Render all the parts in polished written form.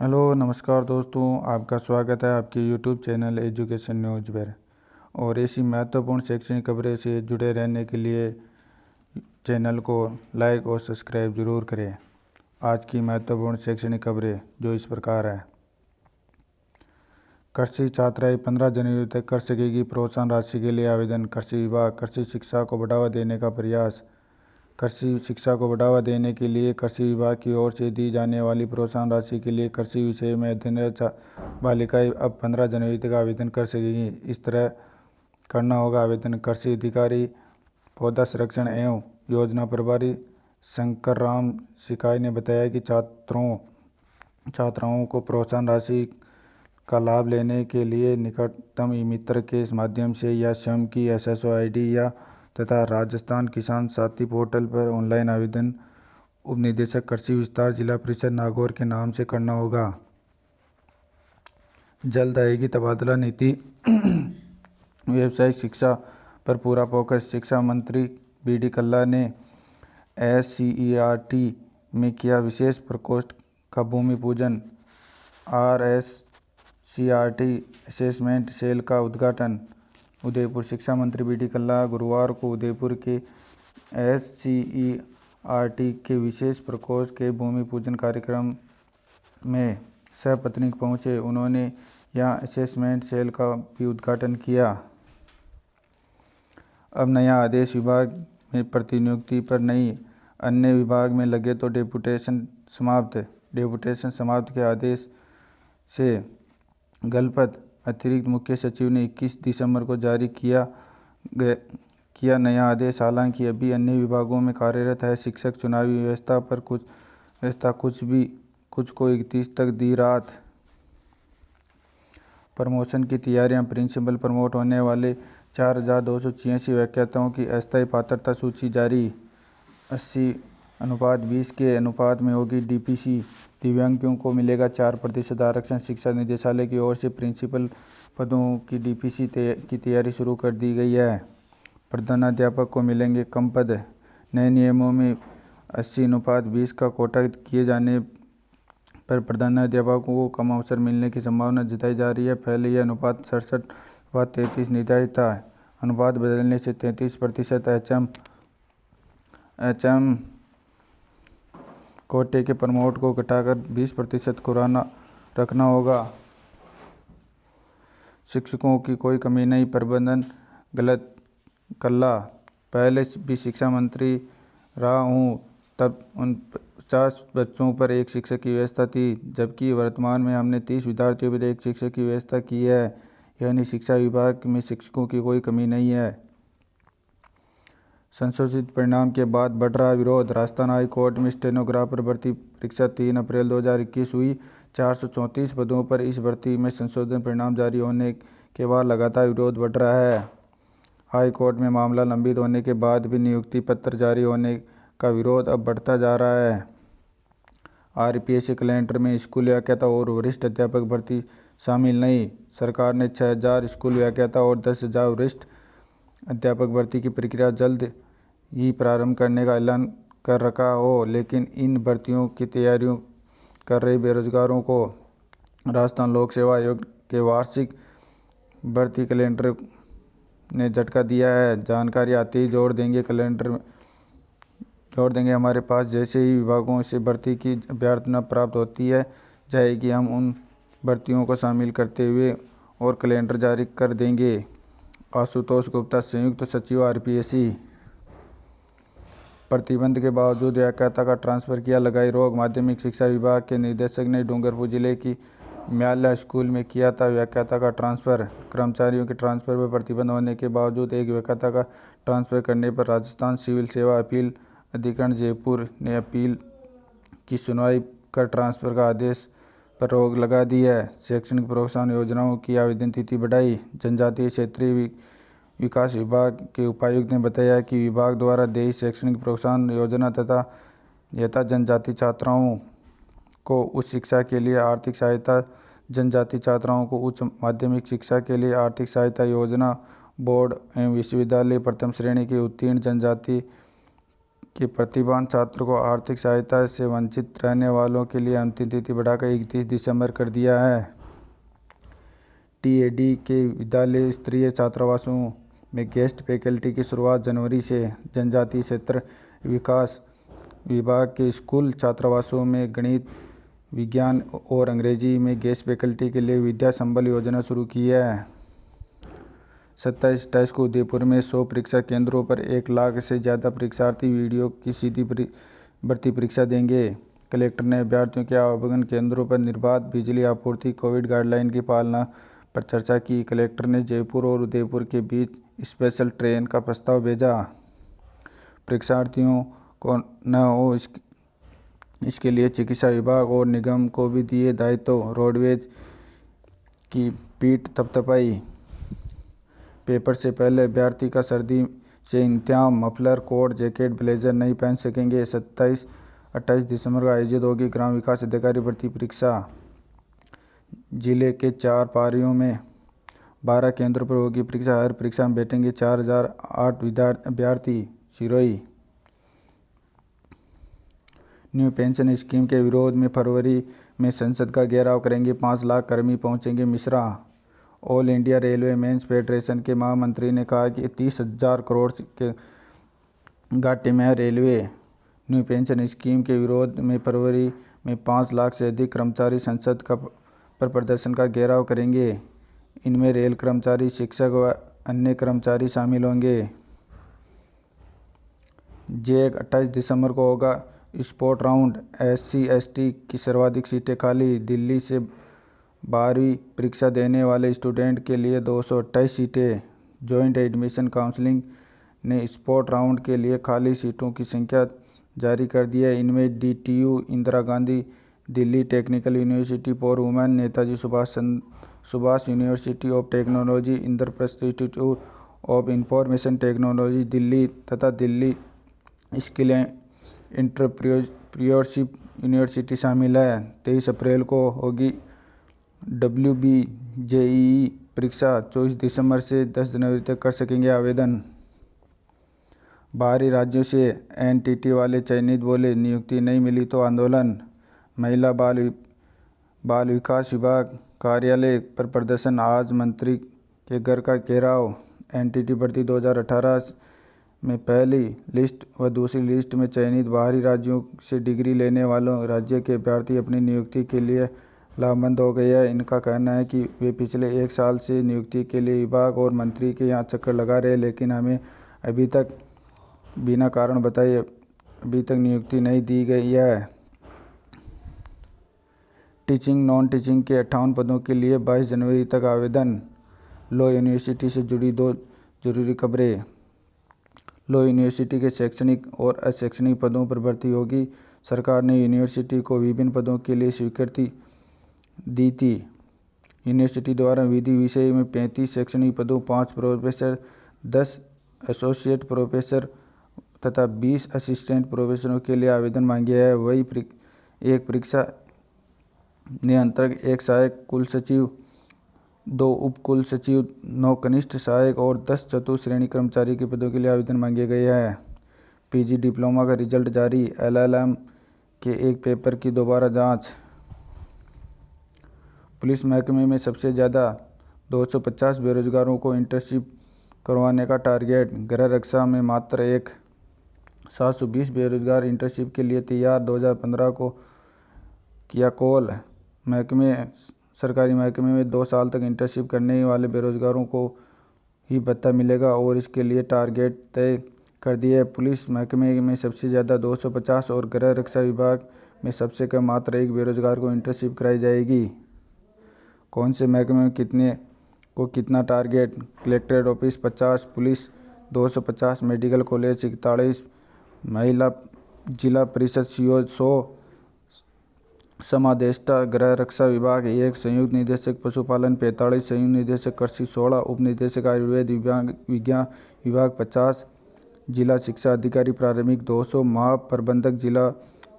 Hello नमस्कार दोस्तों, आपका स्वागत है आपके यूट्यूब चैनल एजुकेशन न्यूज पर। और ऐसी महत्वपूर्ण शैक्षणिक खबरें से जुड़े रहने के लिए चैनल को लाइक और सब्सक्राइब ज़रूर करें। आज की महत्वपूर्ण शैक्षणिक खबरें जो इस प्रकार है। कृषि छात्राएं 15 जनवरी तक कर सकेगी प्रोत्साहन राशि के लिए आवेदन। कृषि विभाग कृषि शिक्षा को बढ़ावा देने का प्रयास। कृषि शिक्षा को बढ़ावा देने के लिए कृषि विभाग की ओर से दी जाने वाली प्रोत्साहन राशि के लिए कृषि विषय में अध्ययनरत बालिकाएं अब 15 जनवरी तक आवेदन कर सकेंगी। इस तरह करना होगा आवेदन। कृषि अधिकारी, पौधा संरक्षण एवं योजना प्रभारी शंकरराम सिकाई ने बताया कि छात्राओं को प्रोत्साहन राशि का लाभ लेने के लिए निकटतम मित्र के माध्यम से या स्वयं की SSO ID या तथा राजस्थान किसान साथी पोर्टल पर ऑनलाइन आवेदन उप निदेशक कृषि विस्तार जिला परिषद नागौर के नाम से करना होगा। जल्द आएगी तबादला नीति। व्यावसायिक शिक्षा पर पूरा फोकस। शिक्षा मंत्री BD कल्ला ने SCERT में किया विशेष प्रकोष्ठ का भूमि पूजन। RSCRT असेसमेंट सेल का उद्घाटन। उदयपुर। शिक्षा मंत्री BD कल्ला गुरुवार को उदयपुर के SCERT के विशेष प्रकोष्ठ के भूमि पूजन कार्यक्रम में सपत्नीक पहुंचे। उन्होंने यहां असेसमेंट सेल का भी उद्घाटन किया। अब नया आदेश। विभाग में प्रतिनियुक्ति पर नहीं, अन्य विभाग में लगे तो डेपुटेशन समाप्त के आदेश से गलपत अतिरिक्त मुख्य सचिव ने 21 दिसंबर को जारी किया नया आदेश। हालांकि अभी अन्य विभागों में कार्यरत है शिक्षक चुनावी व्यवस्था कुछ को 31 तक दी राहत। प्रमोशन की तैयारियां। प्रिंसिपल प्रमोट होने वाले 4286 व्याख्याताओं की अस्थायी पात्रता सूची जारी। 80:20 के अनुपात में होगी DPC। दिव्यांगों को मिलेगा 4% आरक्षण। शिक्षा निदेशालय की ओर से प्रिंसिपल पदों की DPC की तैयारी शुरू कर दी गई है। प्रधानाध्यापक को मिलेंगे कम पद। नए नियमों में 80:20 का कोटा किए जाने पर प्रधानाध्यापकों को कम अवसर मिलने की संभावना जताई जा रही है। पहले यह अनुपात 67:33 निर्धारित था। अनुपात बदलने से 33% HM कोटे के प्रमोट को घटाकर 20% को रखना होगा। शिक्षकों की कोई कमी नहीं, प्रबंधन गलत। कल्ला। पहले भी शिक्षा मंत्री रहा हूं, तब 49 बच्चों पर एक शिक्षक की व्यवस्था थी, जबकि वर्तमान में हमने 30 विद्यार्थियों पर एक शिक्षक की व्यवस्था की है। यानी शिक्षा विभाग में शिक्षकों की कोई कमी नहीं है। संशोधित परिणाम के बाद बढ़ रहा विरोध। राजस्थान हाई कोर्ट में स्टेनोग्राफर भर्ती परीक्षा 3 अप्रैल 2021 हुई। 434 पदों पर इस भर्ती में संशोधन परिणाम जारी होने के बाद लगातार विरोध बढ़ रहा है। हाई कोर्ट में मामला लंबित होने के बाद भी नियुक्ति पत्र जारी होने का विरोध अब बढ़ता जा रहा है। RPSC कैलेंडर में स्कूल व्याख्याता और वरिष्ठ अध्यापक भर्ती शामिल नहीं। सरकार ने 6000 स्कूल व्याख्याता और 10,000 वरिष्ठ अध्यापक भर्ती की प्रक्रिया जल्द ही प्रारंभ करने का ऐलान कर रखा हो, लेकिन इन भर्तियों की तैयारियों कर रहे बेरोजगारों को राजस्थान लोक सेवा आयोग के वार्षिक भर्ती कैलेंडर ने झटका दिया है। जानकारी आते ही जोड़ देंगे हमारे पास। जैसे ही विभागों से भर्ती की अभ्यर्थना प्राप्त होती है जाएगी, हम उन भर्तियों को शामिल करते हुए और कैलेंडर जारी कर देंगे। आशुतोष गुप्ता, संयुक्त सचिव RPSC। प्रतिबंध के बावजूद व्याख्याता का ट्रांसफर किया, लगाई रोक। माध्यमिक शिक्षा विभाग के निदेशक ने डूंगरपुर जिले की म्याला स्कूल में किया था व्याख्याता का ट्रांसफर। कर्मचारियों के ट्रांसफर पर प्रतिबंध होने के बावजूद एक व्याख्याता का ट्रांसफर करने पर राजस्थान सिविल सेवा अपील अधिकरण जयपुर ने अपील की सुनवाई कर ट्रांसफर का आदेश पर रोक लगा दी है। शैक्षणिक प्रोत्साहन योजनाओं की आवेदन तिथि बढ़ाई। जनजातीय क्षेत्रीय विकास विभाग के उपायुक्त ने बताया कि विभाग द्वारा देय शैक्षणिक प्रोत्साहन योजना तथा यथा जनजाति छात्राओं को उच्च शिक्षा के लिए आर्थिक सहायता, जनजाति छात्राओं को उच्च माध्यमिक शिक्षा के लिए आर्थिक सहायता योजना, बोर्ड एवं विश्वविद्यालय प्रथम श्रेणी के उत्तीर्ण जनजाति कि प्रतिभावान छात्रों को आर्थिक सहायता से वंचित रहने वालों के लिए अंतिम तिथि बढ़ाकर 31 दिसंबर कर दिया है। टीएडी के विद्यालय स्तरीय छात्रावासों में गेस्ट फैकल्टी की शुरुआत जनवरी से। जनजातीय क्षेत्र विकास विभाग के स्कूल छात्रावासों में गणित, विज्ञान और अंग्रेजी में गेस्ट फैकल्टी के लिए विद्या संबल योजना शुरू की है। 27-28 को उदयपुर में 100 परीक्षा केंद्रों पर 1 लाख से ज़्यादा परीक्षार्थी वीडियो की सीधी भर्ती परीक्षा देंगे। कलेक्टर ने अभ्यर्थियों के आवेदन केंद्रों पर निर्बाध बिजली आपूर्ति, कोविड गाइडलाइन की पालना पर चर्चा की। कलेक्टर ने जयपुर और उदयपुर के बीच स्पेशल ट्रेन का प्रस्ताव भेजा। परीक्षार्थियों को न हो इसके लिए चिकित्सा विभाग और निगम को भी दिए दायित्व। रोडवेज की पीठ थपथपाई। पेपर से पहले अभ्यर्थी का सर्दी से इंतजाम, मफलर, कोट, जैकेट, ब्लेजर नहीं पहन सकेंगे। 27-28 दिसंबर को आयोजित होगी ग्राम विकास अधिकारी भर्ती परीक्षा। जिले के 4 पारियों में 12 केंद्रों पर होगी परीक्षा। हर परीक्षा में बैठेंगे 4008 अभ्यर्थी। सिरोही न्यू पेंशन स्कीम के विरोध में फरवरी में संसद का घेराव करेंगे 5 लाख कर्मी, पहुंचेंगे Mishra. All India railway men's federation के महामंत्री ने कहा कि 30,000 करोड़ के घाटे में है रेलवे। न्यू पेंशन स्कीम के विरोध में फरवरी में 5 लाख से अधिक कर्मचारी संसद पर प्रदर्शन का घेराव करेंगे। इनमें रेल कर्मचारी, शिक्षक व अन्य कर्मचारी शामिल होंगे। जे 28 दिसंबर को होगा स्पोर्ट राउंड। SC/ST की सर्वाधिक सीटें खाली। दिल्ली से 12वीं परीक्षा देने वाले स्टूडेंट के लिए 228 सीटें। जॉइंट एडमिशन काउंसिलिंग ने स्पोर्ट राउंड के लिए खाली सीटों की संख्या जारी कर दी है। इनमें DTU, Indira Gandhi Delhi technical university for women, Netaji Subhash university of technology, Indraprastha institute of information technology Delhi तथा दिल्ली स्किल एंटरप्रेन्योरशिप यूनिवर्सिटी शामिल है। 23 अप्रैल को होगी WBJEE परीक्षा। 24 दिसंबर से 10 जनवरी तक कर सकेंगे आवेदन। बाहरी राज्यों से NTT वाले चयनित बोले, नियुक्ति नहीं मिली तो आंदोलन। महिला बाल विकास विभाग कार्यालय पर प्रदर्शन। आज मंत्री के घर का घेराव। NTT भर्ती 2018 में पहली लिस्ट व दूसरी लिस्ट में चयनित बाहरी राज्यों से डिग्री लेने वालों राज्य के अभ्यर्थी अपनी नियुक्ति के लिए लामबंद हो गए हैं। इनका कहना है कि वे पिछले 1 साल से नियुक्ति के लिए विभाग और मंत्री के यहाँ चक्कर लगा रहे, लेकिन हमें अभी तक बिना कारण बताए अभी तक नियुक्ति नहीं दी गई है। टीचिंग नॉन टीचिंग के 58 पदों के लिए 22 जनवरी तक आवेदन। लॉ यूनिवर्सिटी से जुड़ी 2 जरूरी खबरें। लॉ यूनिवर्सिटी के शैक्षणिक और अशैक्षणिक पदों पर भर्ती होगी। सरकार ने यूनिवर्सिटी को विभिन्न पदों के लिए स्वीकृति दी थी। यूनिवर्सिटी द्वारा विधि विषय में 35 शैक्षणिक पदों, 5 प्रोफेसर, 10 एसोसिएट प्रोफेसर तथा 20 असिस्टेंट प्रोफेसरों के लिए आवेदन मांगे हैं। वही एक परीक्षा नियंत्रक, 1 सहायक कुल सचिव, 2 उप कुल सचिव, 9 कनिष्ठ सहायक और 10 चतुर्थ श्रेणी कर्मचारी के पदों के लिए आवेदन मांगे गए हैं। PG डिप्लोमा का रिजल्ट जारी। LLM के एक पेपर की दोबारा जांच। पुलिस महकमे में सबसे ज़्यादा 250 बेरोजगारों को इंटर्नशिप करवाने का टारगेट। गृह रक्षा में मात्र 720 बेरोजगार इंटर्नशिप के लिए तैयार। 2015 को किया कॉल। सरकारी महकमे में 2 साल तक इंटर्नशिप करने वाले बेरोजगारों को ही भत्ता मिलेगा और इसके लिए टारगेट तय कर दिए। पुलिस महकमे में सबसे ज़्यादा 250 और गृह रक्षा विभाग में सबसे कम मात्र 1 बेरोजगार को इंटर्नशिप कराई जाएगी। कौन से महकमे में कितना target? Collectorate office 50, police 250, medical college 41, महिला जिला परिषद CO 100, समादेष्टा गृह रक्षा विभाग 1, संयुक्त निदेशक पशुपालन 45, संयुक्त निदेशक कृषि 16, उप निदेशक आयुर्वेद विज्ञान विभाग 50, जिला शिक्षा अधिकारी प्रारंभिक 200, महाप्रबंधक जिला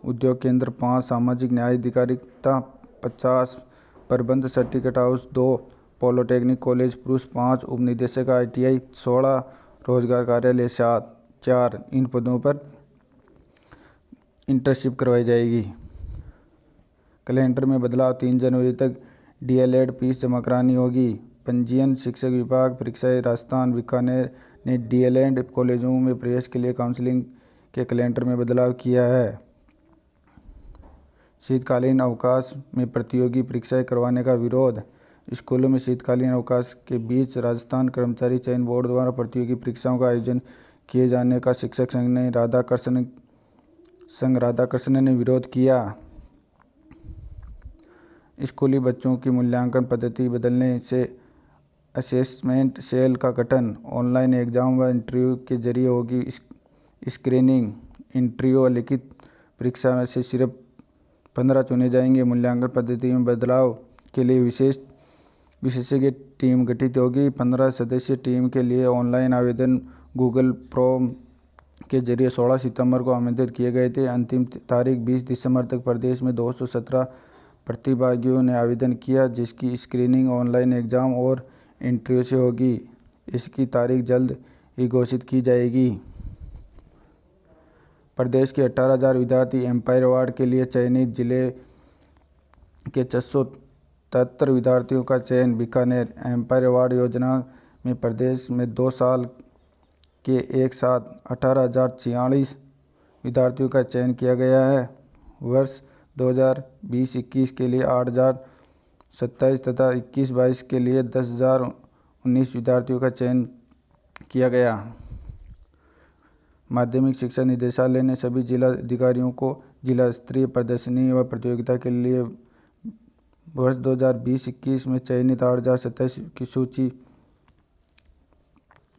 उद्योग केंद्र 5, सामाजिक न्याय अधिकारिता 50, प्रबंध सर्टिफिकेट हाउस 2, पॉलिटेक्निक कॉलेज पुरुष 5, उप निदेशक ITI 16, रोजगार कार्यालय 4। इन पदों पर इंटर्नशिप करवाई जाएगी। कैलेंडर में बदलाव, 3 जनवरी तक DLED फीस जमा करानी होगी। पंजीयन, शिक्षक विभाग परीक्षाएं राजस्थान बीकानेर ने DLED कॉलेजों में प्रवेश के लिए काउंसलिंग के कैलेंडर में बदलाव किया है। शीतकालीन अवकाश में प्रतियोगी परीक्षाएं करवाने का विरोध। स्कूलों में शीतकालीन अवकाश के बीच राजस्थान कर्मचारी चयन बोर्ड द्वारा प्रतियोगी परीक्षाओं का आयोजन किए जाने का शिक्षक संघ राधाकृष्ण ने विरोध किया। स्कूली बच्चों की मूल्यांकन पद्धति बदलने से असेसमेंट सेल का गठन, ऑनलाइन एग्जाम व इंटरव्यू के जरिए होगी स्क्रीनिंग। इंटरव्यू व लिखित परीक्षा में से सिर्फ 15 चुने जाएंगे। मूल्यांकन पद्धति में बदलाव के लिए विशेषज्ञ टीम गठित होगी। 15 सदस्यीय टीम के लिए ऑनलाइन आवेदन गूगल फॉर्म के जरिए 16 सितंबर को आमंत्रित किए गए थे। अंतिम तारीख 20 दिसंबर तक प्रदेश में 217 प्रतिभागियों ने आवेदन किया, जिसकी स्क्रीनिंग ऑनलाइन एग्जाम और इंटरव्यू से होगी। इसकी तारीख जल्द ही घोषित की जाएगी। प्रदेश के 18,000 विद्यार्थी एम्पायर अवार्ड के लिए चयनित। जिले के 673 विद्यार्थियों का चयन। बीकानेर एम्पायर अवार्ड योजना में प्रदेश में 2 साल के एक साथ 18,046 विद्यार्थियों का चयन किया गया है। वर्ष 2020-21 के लिए 8,027 तथा 21-22 के लिए 10,019 विद्यार्थियों का चयन किया गया। माध्यमिक शिक्षा निदेशालय ने सभी जिला अधिकारियों को जिला स्तरीय प्रदर्शनी व प्रतियोगिता के लिए वर्ष 2020-21 में चयनित 8,027 की सूची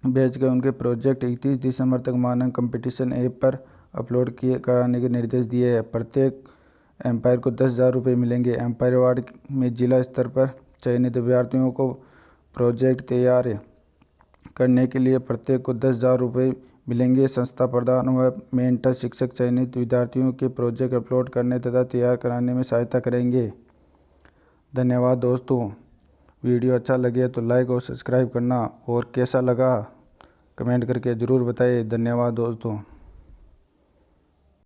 भेजकर उनके प्रोजेक्ट 31 दिसंबर तक मानक कंपटीशन ऐप पर अपलोड कराने के निर्देश दिए हैं। प्रत्येक एम्पायर को 10,000 रुपये मिलेंगे। एम्पायर अवार्ड में जिला स्तर पर चयनित अभ्यर्थियों को प्रोजेक्ट तैयार करने के लिए प्रत्येक को 10,000 रुपये मिलेंगे। संस्था प्रधान व मेंटर शिक्षक चयनित विद्यार्थियों के प्रोजेक्ट अपलोड करने तथा तैयार कराने में सहायता करेंगे। धन्यवाद दोस्तों। वीडियो अच्छा लगे तो लाइक और सब्सक्राइब करना और कैसा लगा कमेंट करके ज़रूर बताइए। धन्यवाद दोस्तों।